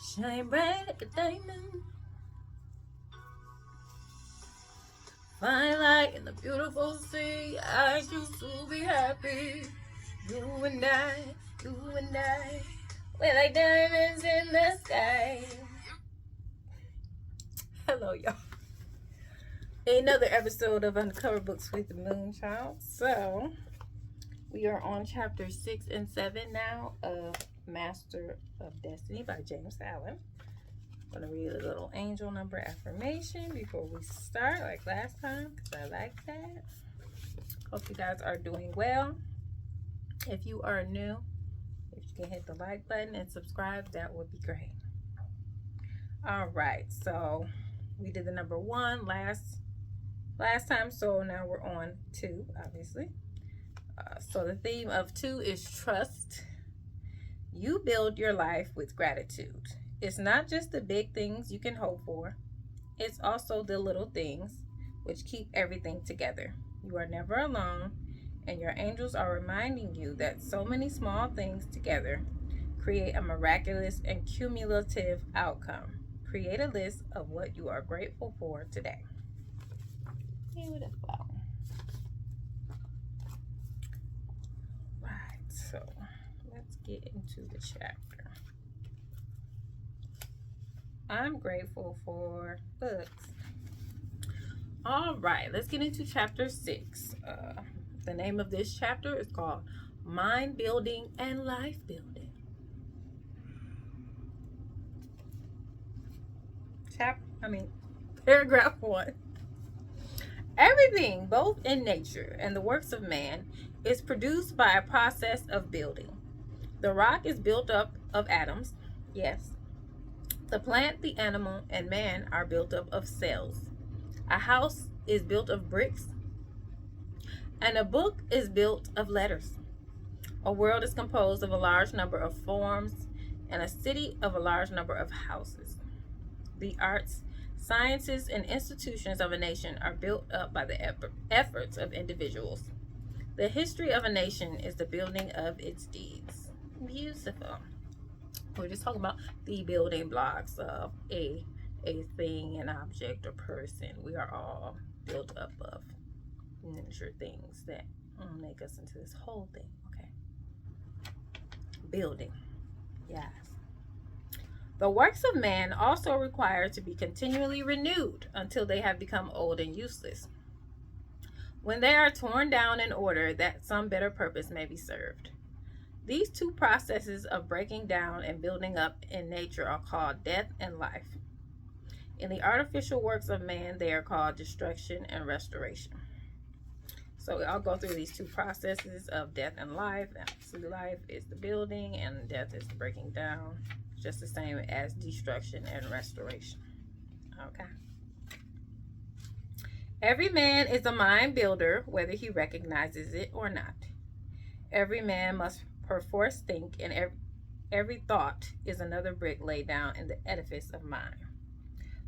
Shine bright like a diamond. Fine light in the beautiful sea. I choose to be happy. You and I, you and I. We're like diamonds in the sky. Hello, y'all. Another episode of Undercover Books with the Moonchild. So, we are on chapter 6 and 7 now of Master of Destiny by James Allen. I'm going to read a little angel number affirmation before we start, like last time, because I like that. Hope you guys are doing well. If you are new, if you can hit the like button and subscribe, that would be great. All right, so we did the number 1 last time, so now we're on 2, obviously. So the theme of 2 is trust. You build your life with gratitude. It's not just the big things you can hope for. It's also the little things which keep everything together. You are never alone, and your angels are reminding you that so many small things together create a miraculous and cumulative outcome. Create a list of what you are grateful for today. Beautiful. Right, so let's get into the chapter. I'm grateful for books. All right, let's get into chapter 6. The name of this chapter is called Mind Building and Life Building. Paragraph 1. Everything, both in nature and the works of man, is produced by a process of building. The rock is built up of atoms, yes. The plant, the animal, and man are built up of cells. A house is built of bricks, and a book is built of letters. A world is composed of a large number of forms, and a city of a large number of houses. The arts, sciences, and institutions of a nation are built up by the efforts of individuals. The history of a nation is the building of its deeds. Beautiful. We're just talking about the building blocks of a thing, an object, or person. We are all built up of miniature things that make us into this whole thing. Okay. Building. Yes. The works of man also require to be continually renewed until they have become old and useless, when they are torn down in order that some better purpose may be served. These 2 processes of breaking down and building up in nature are called death and life. In the artificial works of man, they are called destruction and restoration. So I'll go through these 2 processes of death and life. Obviously, life is the building and death is the breaking down, just the same as destruction and restoration. Okay. Every man is a mind builder, whether he recognizes it or not. Every man must perforce think, and every thought is another brick laid down in the edifice of mind.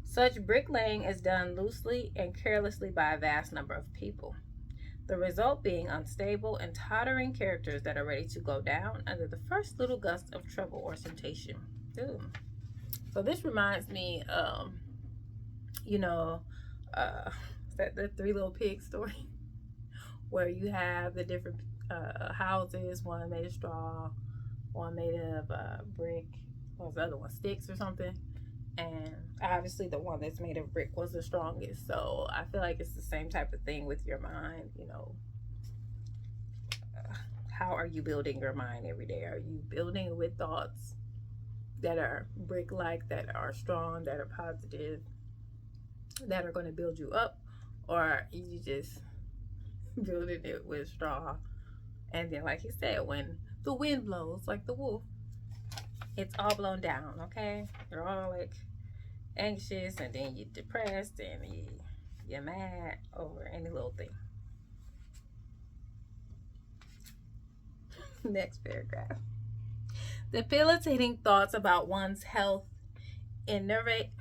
Such bricklaying is done loosely and carelessly by a vast number of people, the result being unstable and tottering characters that are ready to go down under the first little gust of trouble or temptation. Ooh. So this reminds me, that the 3 Little Pigs story, where you have the different houses, one made of straw, one made of brick, what was the other one, sticks or something, and obviously the one that's made of brick was the strongest. So I feel like it's the same type of thing with your mind. How are you building your mind every day? Are you building with thoughts that are brick-like, that are strong, that are positive, that are going to build you up, or are you just building it with straw? And then, like he said, when the wind blows, like the wolf, it's all blown down, okay? You're all like anxious, and then you're depressed, and you're mad over any little thing. Next paragraph. Debilitating thoughts about one's health, enervating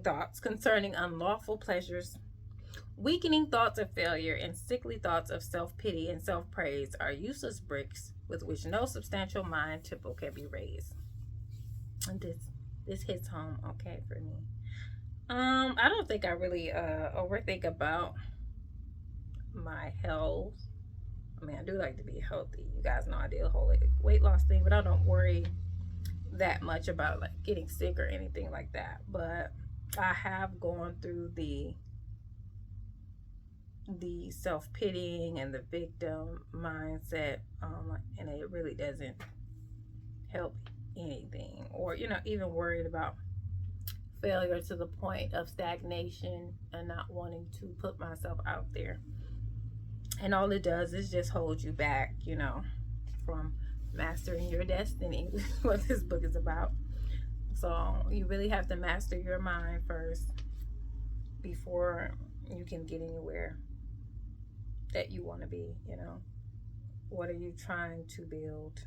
thoughts concerning unlawful pleasures, weakening thoughts of failure, and sickly thoughts of self-pity and self-praise are useless bricks with which no substantial mind temple can be raised. And this hits home okay for me. I don't think I really overthink about my health. I mean, I do like to be healthy. You guys know I do a whole weight loss thing, but I don't worry that much about like getting sick or anything like that. But I have gone through the self-pitying and the victim mindset, and it really doesn't help anything, or even worried about failure to the point of stagnation and not wanting to put myself out there. And all it does is just hold you back, from mastering your destiny. What this book is about. So you really have to master your mind first before you can get anywhere that you want to be. What are you trying to build?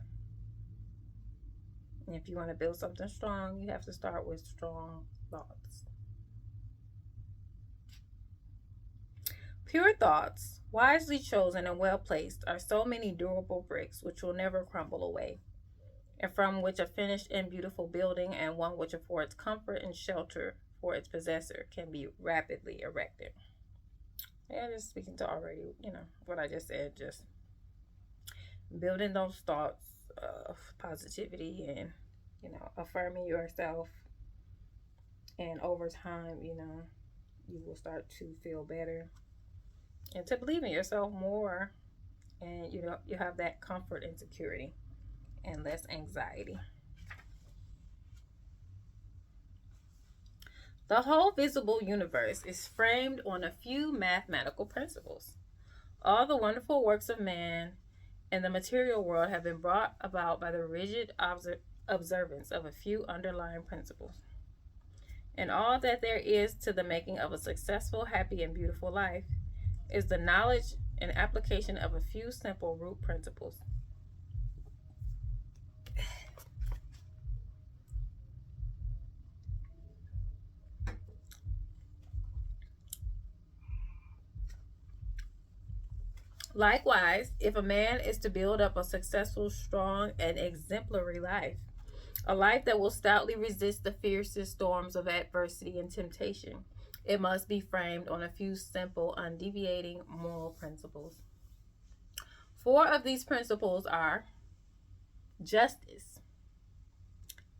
And if you want to build something strong, you have to start with strong thoughts. Pure thoughts, wisely chosen and well placed, are so many durable bricks which will never crumble away, and from which a finished and beautiful building, and one which affords comfort and shelter for its possessor, can be rapidly erected. Yeah, just speaking to already, what I just said, just building those thoughts of positivity and, affirming yourself. And over time, you will start to feel better and to believe in yourself more. And, you have that comfort and security and less anxiety. The whole visible universe is framed on a few mathematical principles. All the wonderful works of man in the material world have been brought about by the rigid observance of a few underlying principles. And all that there is to the making of a successful, happy, and beautiful life is the knowledge and application of a few simple root principles. Likewise, if a man is to build up a successful, strong, and exemplary life, a life that will stoutly resist the fiercest storms of adversity and temptation, it must be framed on a few simple, undeviating moral principles. 4 of these principles are justice,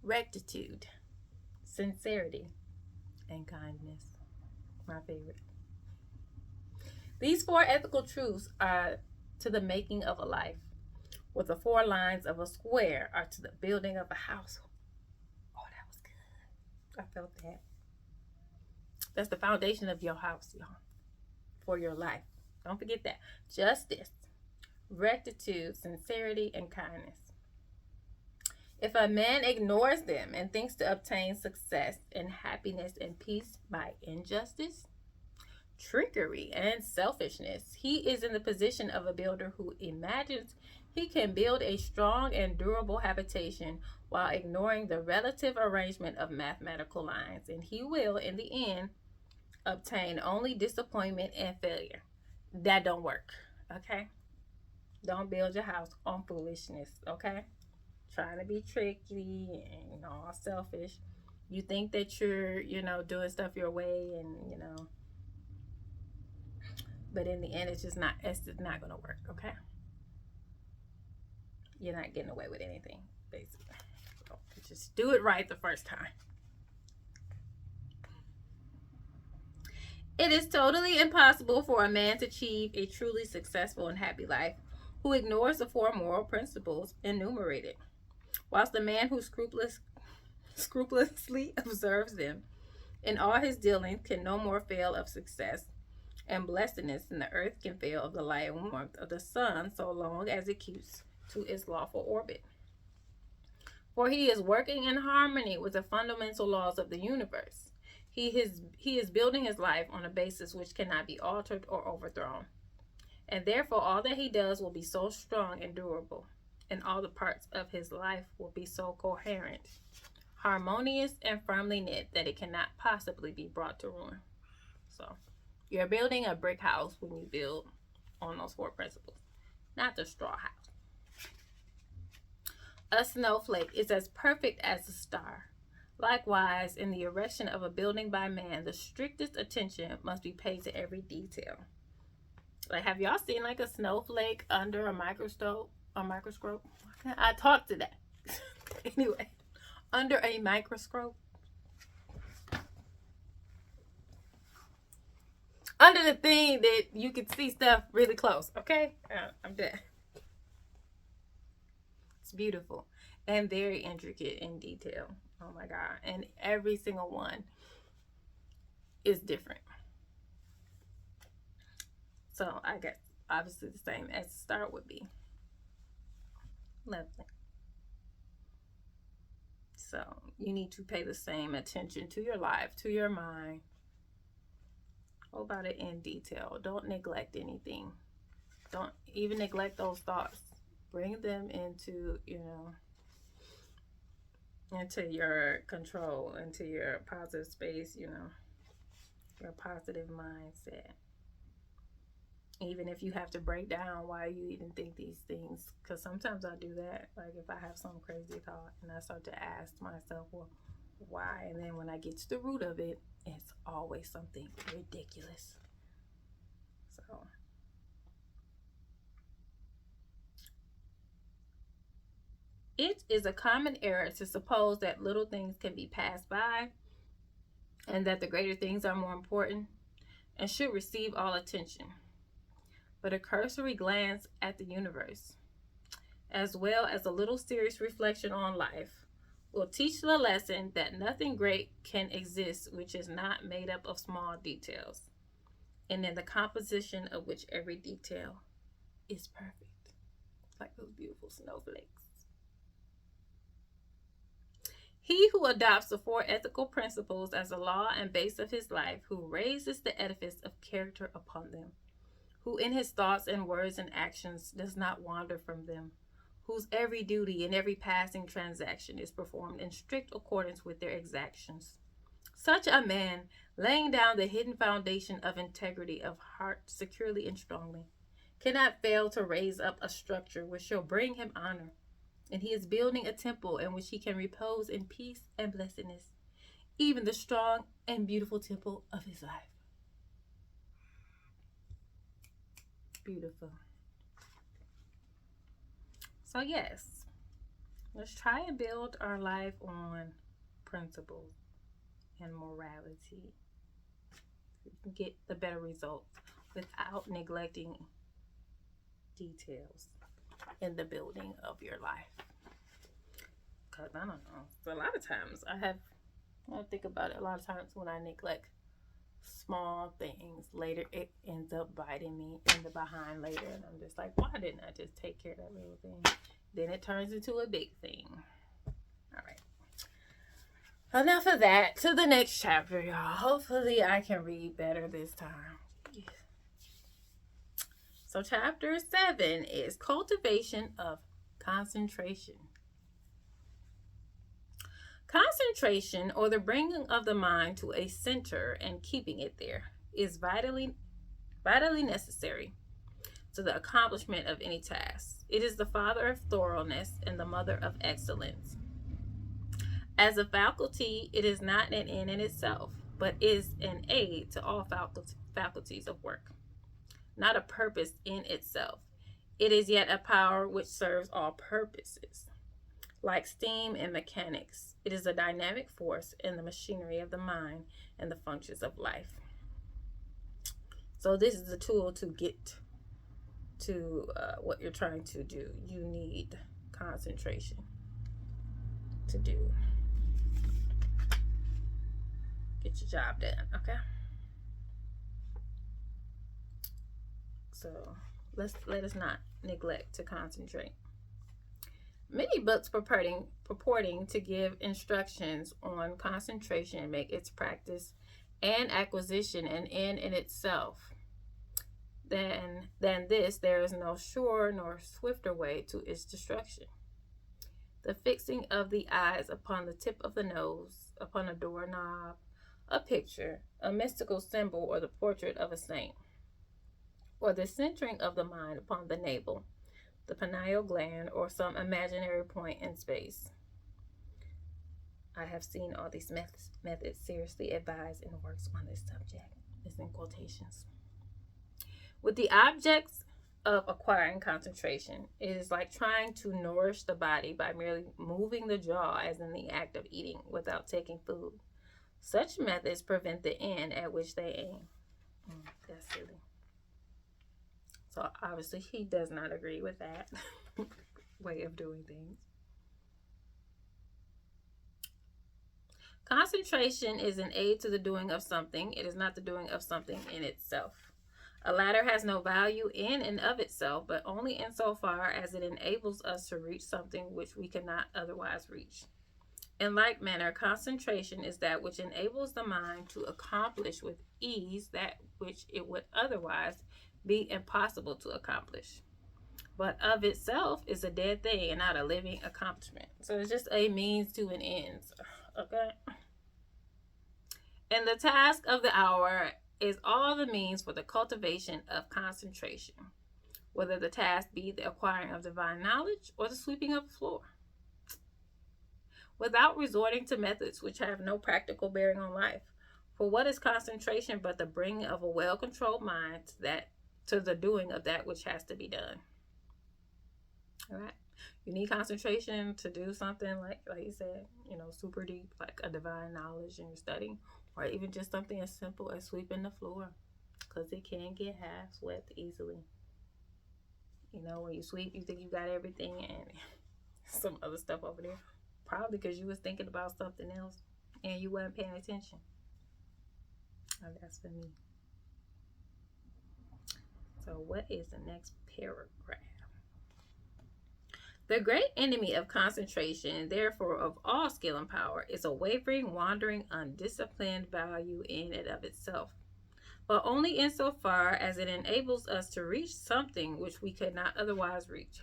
rectitude, sincerity, and kindness. My favorite. These 4 ethical truths are to the making of a life, with the 4 lines of a square are to the building of a house. Oh, that was good. I felt that. That's the foundation of your house, y'all, for your life. Don't forget that. Justice, rectitude, sincerity, and kindness. If a man ignores them and thinks to obtain success and happiness and peace by injustice, trickery, and selfishness, he is in the position of a builder who imagines he can build a strong and durable habitation while ignoring the relative arrangement of mathematical lines, and he will, in the end, obtain only disappointment and failure. That don't work, okay? Don't build your house on foolishness, okay? Trying to be tricky and all selfish. You think that you're, doing stuff your way, and but in the end, it's just not gonna work, okay? You're not getting away with anything, basically. So just do it right the first time. It is totally impossible for a man to achieve a truly successful and happy life who ignores the 4 moral principles enumerated, whilst the man who scrupulously observes them in all his dealings can no more fail of success and blessedness than the earth can fail of the light and warmth of the sun so long as it keeps to its lawful orbit. For he is working in harmony with the fundamental laws of the universe. He is building his life on a basis which cannot be altered or overthrown. And therefore all that he does will be so strong and durable, and all the parts of his life will be so coherent, harmonious, and firmly knit that it cannot possibly be brought to ruin. So you're building a brick house when you build on those 4 principles, not the straw house. A snowflake is as perfect as a star, Likewise, in the erection of a building by man, the strictest attention must be paid to every detail. Like, have y'all seen like a snowflake under a microscope? A microscope? I talked to that. Anyway, under a microscope. Under the thing that you can see stuff really close. Okay? I'm done. It's beautiful and very intricate in detail. Oh my God. And every single one is different. So I guess obviously the same as the start would be. Lovely. So you need to pay the same attention to your life, to your mind. Go about it in detail. Don't neglect anything. Don't even neglect those thoughts. Bring them into, into your control, into your positive space, your positive mindset. Even if you have to break down why you even think these things, because sometimes I do that. Like if I have some crazy thought and I start to ask myself, well, why? And then when I get to the root of it, it's always something ridiculous. So it is a common error to suppose that little things can be passed by and that the greater things are more important and should receive all attention. But a cursory glance at the universe, as well as a little serious reflection on life, will teach the lesson that nothing great can exist which is not made up of small details, and in the composition of which every detail is perfect, like those beautiful snowflakes. He who adopts the four ethical principles as the law and base of his life, who raises the edifice of character upon them, who in his thoughts and words and actions does not wander from them, whose every duty and every passing transaction is performed in strict accordance with their exactions. Such a man, laying down the hidden foundation of integrity of heart securely and strongly, cannot fail to raise up a structure which shall bring him honor, and he is building a temple in which he can repose in peace and blessedness, even the strong and beautiful temple of his life. Beautiful. So yes, let's try and build our life on principles and morality. We can get the better results without neglecting details in the building of your life. Because I don't know, so a lot of times I think about it, a lot of times when I neglect small things, later it ends up biting me in the behind later, and I'm just like, why didn't I just take care of that little thing? Then it turns into a big thing. All right, enough of that. To the next chapter, y'all. Hopefully I can read better this time. So chapter 7 is cultivation of concentration. Concentration, or the bringing of the mind to a center and keeping it there, is vitally necessary to the accomplishment of any task. It is the father of thoroughness and the mother of excellence. As a faculty, it is not an end in itself, but is an aid to all faculties of work, not a purpose in itself. It is yet a power which serves all purposes. Like steam in mechanics, it is a dynamic force in the machinery of the mind and the functions of life. So this is the tool to get to what you're trying to do. You need concentration to do. Get your job done, okay? So let us not neglect to concentrate. Many books purporting to give instructions on concentration make its practice and acquisition an end in itself. Than this, there is no sure nor swifter way to its destruction. The fixing of the eyes upon the tip of the nose, upon a doorknob, a picture, a mystical symbol, or the portrait of a saint, or the centering of the mind upon the navel, the pineal gland, or some imaginary point in space. I have seen all these methods seriously advised in works on this subject. It's in quotations. With the objects of acquiring concentration, it is like trying to nourish the body by merely moving the jaw, as in the act of eating, without taking food. Such methods prevent the end at which they aim. That's silly. So obviously he does not agree with that way of doing things. Concentration is an aid to the doing of something. It is not the doing of something in itself. A ladder has no value in and of itself, but only insofar as it enables us to reach something which we cannot otherwise reach. In like manner, concentration is that which enables the mind to accomplish with ease that which it would otherwise be impossible to accomplish. But of itself is a dead thing and not a living accomplishment. So it's just a means to an end. Okay? And the task of the hour is all the means for the cultivation of concentration, whether the task be the acquiring of divine knowledge or the sweeping of the floor. Without resorting to methods which have no practical bearing on life. For what is concentration but the bringing of a well-controlled mind to the doing of that which has to be done? All right. You need concentration to do something like you said, super deep, like a divine knowledge in your studying, or even just something as simple as sweeping the floor, because it can get half swept easily. When you sweep, you think you got everything and some other stuff over there. Probably because you was thinking about something else and you weren't paying attention. Oh, that's for me. So what is the next paragraph? The great enemy of concentration, and therefore of all skill and power, is a wavering, wandering, undisciplined value in and of itself, but only insofar as it enables us to reach something which we could not otherwise reach.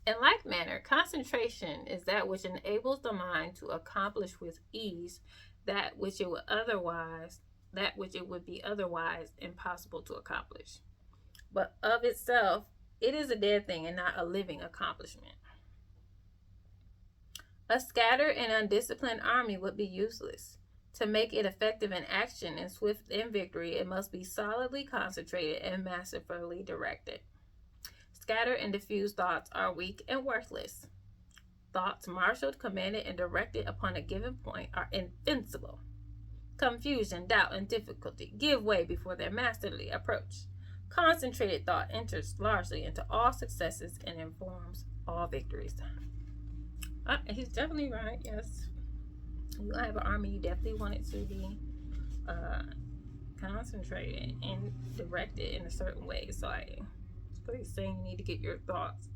In like manner, concentration is that which enables the mind to accomplish with ease that which it would be otherwise impossible to accomplish. But of itself, it is a dead thing and not a living accomplishment. A scattered and undisciplined army would be useless. To make it effective in action and swift in victory, it must be solidly concentrated and masterfully directed. Scattered and diffused thoughts are weak and worthless. Thoughts marshaled, commanded, and directed upon a given point are invincible. Confusion, doubt, and difficulty give way before their masterly approach. Concentrated thought enters largely into all successes and informs all victories. He's definitely right, yes. You have an army, you definitely want it to be concentrated and directed in a certain way. So he's saying you need to get your thoughts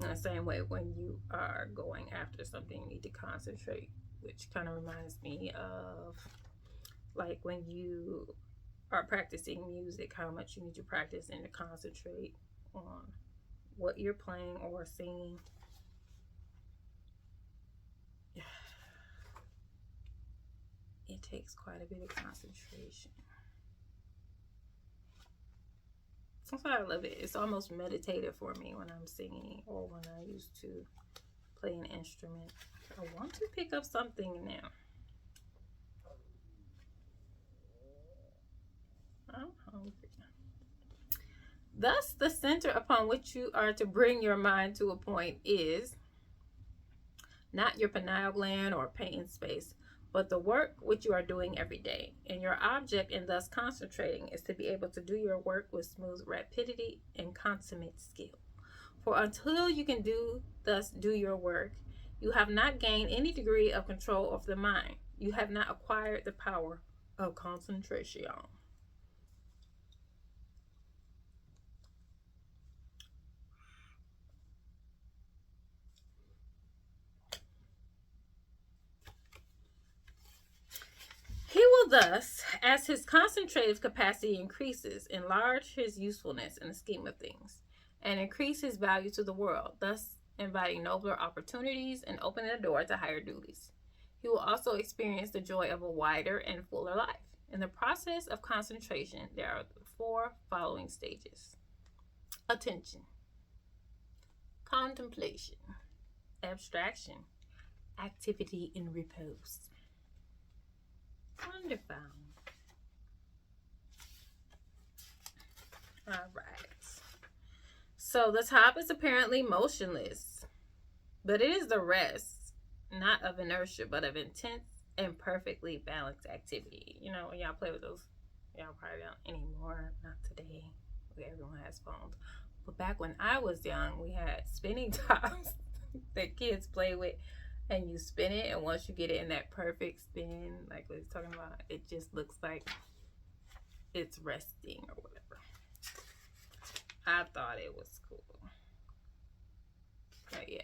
in the same way when you are going after something. You need to concentrate, which kind of reminds me of like when you are practicing music, how much you need to practice and to concentrate on what you're playing or singing. It takes quite a bit of concentration. That's why I love it. It's almost meditative for me when I'm singing or when I used to play an instrument. I want to pick up something now. I'm hungry. Thus, the center upon which you are to bring your mind to a point is not your pineal gland or pain space, but the work which you are doing every day. And your object in thus concentrating is to be able to do your work with smooth rapidity and consummate skill. For until you can thus do your work, you have not gained any degree of control of the mind. You have not acquired the power of concentration. He will thus, as his concentrative capacity increases, enlarge his usefulness in the scheme of things, and increase his value to the world, thus inviting nobler opportunities and opening the door to higher duties. He will also experience the joy of a wider and fuller life. In the process of concentration, there are the 4 following stages: attention, contemplation, abstraction, activity and repose. Wonderful. All right. So the top is apparently motionless, but it is the rest, not of inertia, but of intense and perfectly balanced activity. You know, when y'all play with those, y'all probably don't anymore. Not today. Everyone has phones. But back when I was young, we had spinning tops that kids play with, and you spin it, and once you get it in that perfect spin, like what he's talking about, it just looks like it's resting or whatever. I thought it was cool. But yeah,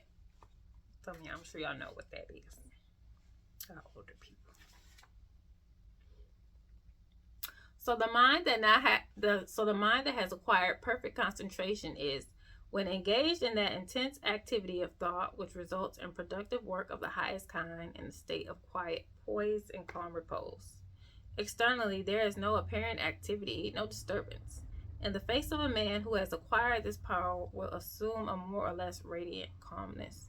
tell me, I'm sure y'all know what that is. Older people. So the mind that has acquired perfect concentration is when engaged in that intense activity of thought, which results in productive work of the highest kind in a state of quiet, poise, and calm repose. Externally, there is no apparent activity, no disturbance. In the face of a man who has acquired this power will assume a more or less radiant calmness,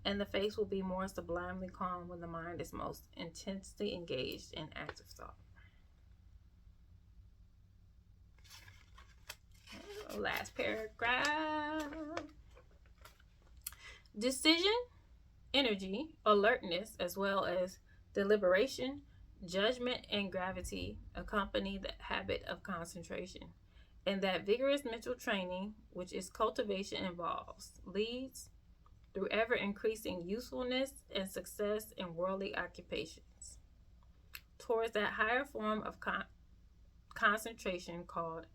and the face will be more sublimely calm when the mind is most intensely engaged in active thought. Last paragraph. Decision, energy, alertness, as well as deliberation, judgment, and gravity accompany the habit of concentration. And that vigorous mental training, which its cultivation involves, leads through ever increasing usefulness and success in worldly occupations towards that higher form of concentration called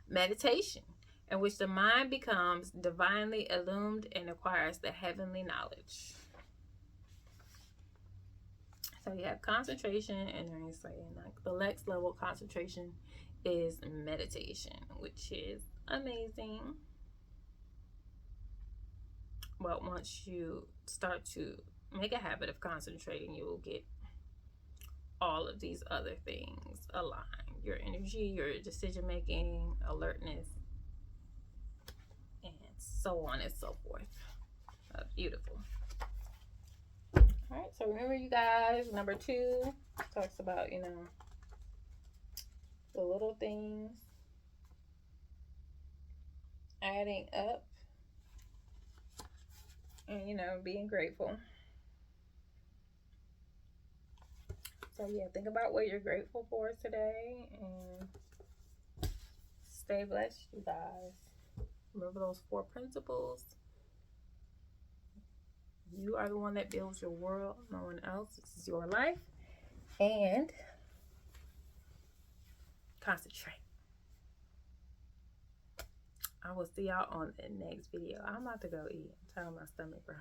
meditation, in which the mind becomes divinely illumined and acquires the heavenly knowledge. So you have concentration, and then he's saying like the next level of concentration is meditation, which is amazing. But once you start to make a habit of concentrating, you will get all of these other things aligned. Your energy, your decision making, alertness, and so on and so forth. Beautiful. All right, so remember, you guys, number 2 talks about, you know, the little things adding up and, you know, being grateful. So yeah, think about what you're grateful for today and stay blessed, you guys. Remember those 4 principles. You are the one that builds your world, no one else. This is your life. And concentrate. I will see y'all on the next video. I'm about to go eat. I'm telling my stomach, bro.